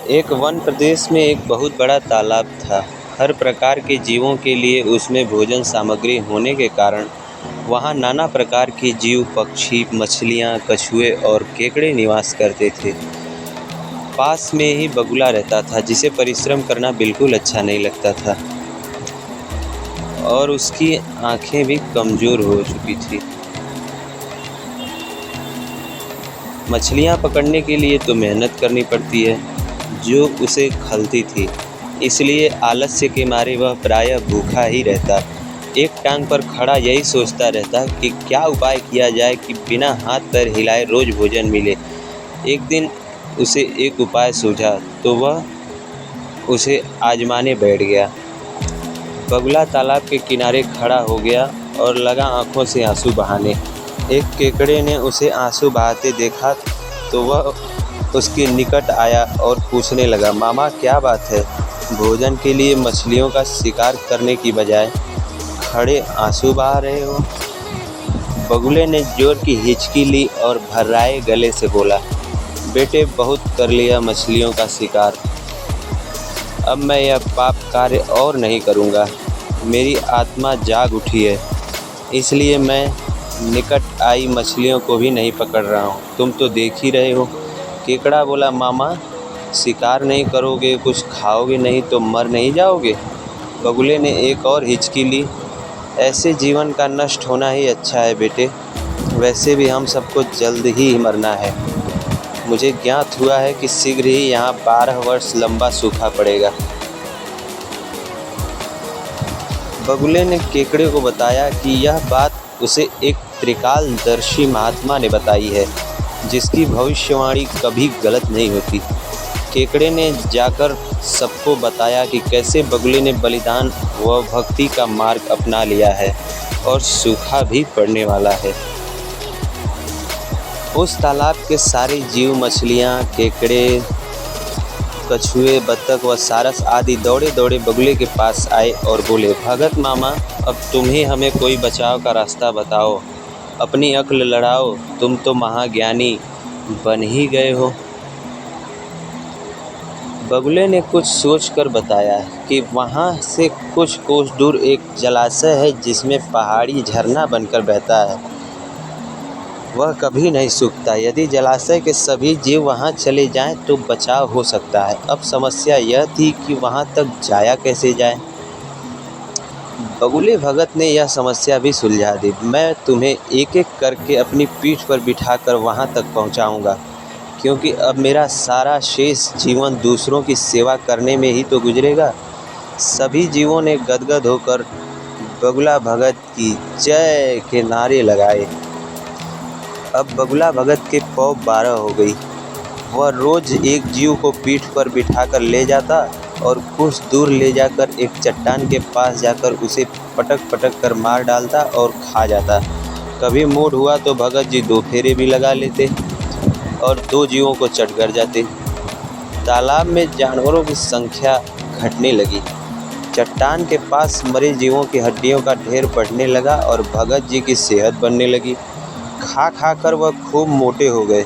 एक वन प्रदेश में एक बहुत बड़ा तालाब था। हर प्रकार के जीवों के लिए उसमें भोजन सामग्री होने के कारण वहाँ नाना प्रकार के जीव, पक्षी, मछलियाँ, कछुए और केकड़े निवास करते थे। पास में ही बगुला रहता था, जिसे परिश्रम करना बिल्कुल अच्छा नहीं लगता था और उसकी आँखें भी कमज़ोर हो चुकी थी। मछलियाँ पकड़ने के लिए तो मेहनत करनी पड़ती है, जो उसे खलती थी, इसलिए आलस्य के मारे वह प्रायः भूखा ही रहता। एक टांग पर खड़ा यही सोचता रहता कि क्या उपाय किया जाए कि बिना हाथ पैर हिलाए रोज भोजन मिले। एक दिन उसे एक उपाय सूझा तो वह उसे आजमाने बैठ गया। बगुला तालाब के किनारे खड़ा हो गया और लगा आंखों से आंसू बहाने। एक केकड़े ने उसे आंसू बहाते देखा तो वह उसके निकट आया और पूछने लगा, मामा क्या बात है, भोजन के लिए मछलियों का शिकार करने की बजाय खड़े आंसू बहा रहे हो? बगुले ने जोर की हिचकी ली और भर्राए गले से बोला, बेटे बहुत कर लिया मछलियों का शिकार, अब मैं यह पाप कार्य और नहीं करूँगा। मेरी आत्मा जाग उठी है, इसलिए मैं निकट आई मछलियों को भी नहीं पकड़ रहा हूँ। तुम तो देख ही रहे हो। केकड़ा बोला, मामा शिकार नहीं करोगे, कुछ खाओगे नहीं तो मर नहीं जाओगे? बगुले ने एक और हिचकी ली, ऐसे जीवन का नष्ट होना ही अच्छा है बेटे, वैसे भी हम सबको जल्द ही मरना है। मुझे ज्ञात हुआ है कि शीघ्र ही यहाँ 12 वर्ष लंबा सूखा पड़ेगा। बगुले ने केकड़े को बताया कि यह बात उसे एक त्रिकालदर्शी महात्मा ने बताई है, जिसकी भविष्यवाणी कभी गलत नहीं होती। केकड़े ने जाकर सबको बताया कि कैसे बगुले ने बलिदान व भक्ति का मार्ग अपना लिया है और सूखा भी पड़ने वाला है। उस तालाब के सारे जीव, मछलियाँ, केकड़े, कछुए, बत्तख व सारस आदि दौड़े दौड़े बगुले के पास आए और बोले, भगत मामा अब तुम ही हमें कोई बचाव का रास्ता बताओ, अपनी अक्ल लड़ाओ, तुम तो महाज्ञानी बन ही गए हो। बगुले ने कुछ सोचकर बताया कि वहाँ से कुछ कोस दूर एक जलाशय है, जिसमें पहाड़ी झरना बनकर बहता है। वह कभी नहीं सूखता। यदि जलाशय के सभी जीव वहाँ चले जाएं तो बचाव हो सकता है। अब समस्या यह थी कि वहाँ तक जाया कैसे जाए। बगुले भगत ने यह समस्या भी सुलझा दी। मैं तुम्हें एक एक करके अपनी पीठ पर बिठाकर वहाँ तक पहुँचाऊँगा, क्योंकि अब मेरा सारा शेष जीवन दूसरों की सेवा करने में ही तो गुजरेगा। सभी जीवों ने गदगद होकर बगुला भगत की जय के नारे लगाए। अब बगुला भगत के पौ 12 हो गई। वह रोज एक जीव को पीठ पर बिठाकर ले जाता और कुछ दूर ले जाकर एक चट्टान के पास जाकर उसे पटक पटक कर मार डालता और खा जाता। कभी मूड हुआ तो भगत जी 2 फेरे भी लगा लेते और 2 जीवों को चट कर जाते। तालाब में जानवरों की संख्या घटने लगी। चट्टान के पास मरे जीवों की हड्डियों का ढेर बढ़ने लगा और भगत जी की सेहत बनने लगी। खा खा कर वह खूब मोटे हो गए।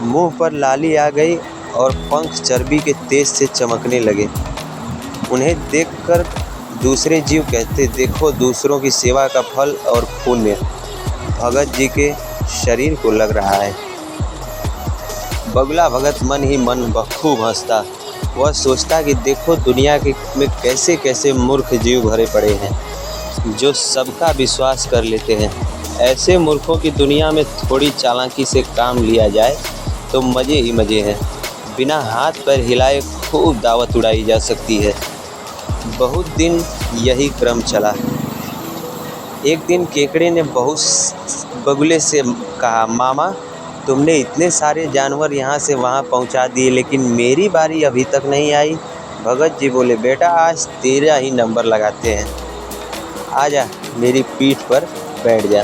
मुंह पर लाली आ गई और पंख चर्बी के तेज से चमकने लगे। उन्हें देखकर दूसरे जीव कहते, देखो दूसरों की सेवा का फल और पुण्य भगत जी के शरीर को लग रहा है। बगुला भगत मन ही मन खूब हंसता। वह सोचता कि देखो दुनिया में कैसे कैसे मूर्ख जीव भरे पड़े हैं, जो सबका विश्वास कर लेते हैं। ऐसे मूर्खों की दुनिया में थोड़ी चालाकी से काम लिया जाए तो मज़े ही मज़े हैं। बिना हाथ पैर हिलाए खूब दावत उड़ाई जा सकती है। बहुत दिन यही क्रम चला। एक दिन केकड़े ने बगुले से कहा, मामा तुमने इतने सारे जानवर यहाँ से वहाँ पहुँचा दिए, लेकिन मेरी बारी अभी तक नहीं आई। भगत जी बोले, बेटा आज तेरा ही नंबर लगाते हैं, आजा मेरी पीठ पर बैठ जा।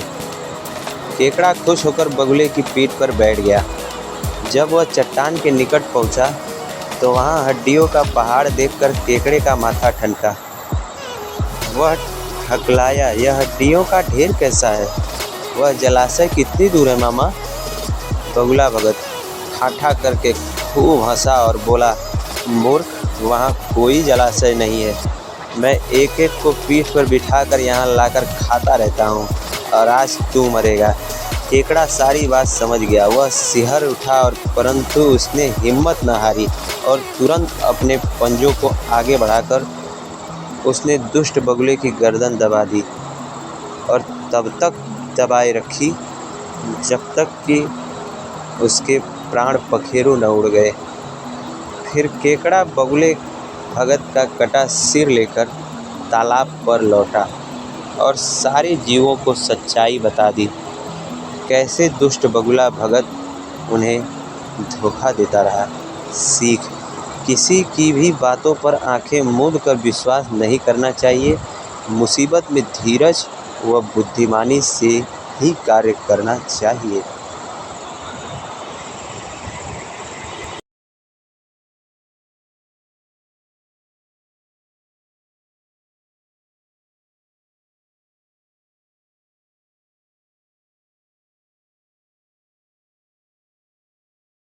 केकड़ा खुश होकर बगुले की पीठ पर बैठ गया। जब वह चट्टान के निकट पहुंचा तो वहां हड्डियों का पहाड़ देखकर केकड़े का माथा ठनका। वह हकलाया, यह हड्डियों का ढेर कैसा है? वह जलाशय कितनी दूर है मामा? बगुला भगत ठाठा करके खूब हंसा और बोला, मूर्ख, वहाँ कोई जलाशय नहीं है। मैं एक एक को पीठ पर बिठाकर यहाँ लाकर खाता रहता हूँ और आज तू मरेगा। केकड़ा सारी बात समझ गया। वह सिहर उठा और परंतु उसने हिम्मत न हारी और तुरंत अपने पंजों को आगे बढ़ाकर उसने दुष्ट बगुले की गर्दन दबा दी और तब तक दबाए रखी जब तक कि उसके प्राण पखेरु न उड़ गए। फिर केकड़ा बगुले भगत का कटा सिर लेकर तालाब पर लौटा और सारे जीवों को सच्चाई बता दी। कैसे दुष्ट बगुला भगत उन्हें धोखा देता रहा। सीख, किसी की भी बातों पर आंखें मूंद कर विश्वास नहीं करना चाहिए। मुसीबत में धीरज व बुद्धिमानी से ही कार्य करना चाहिए।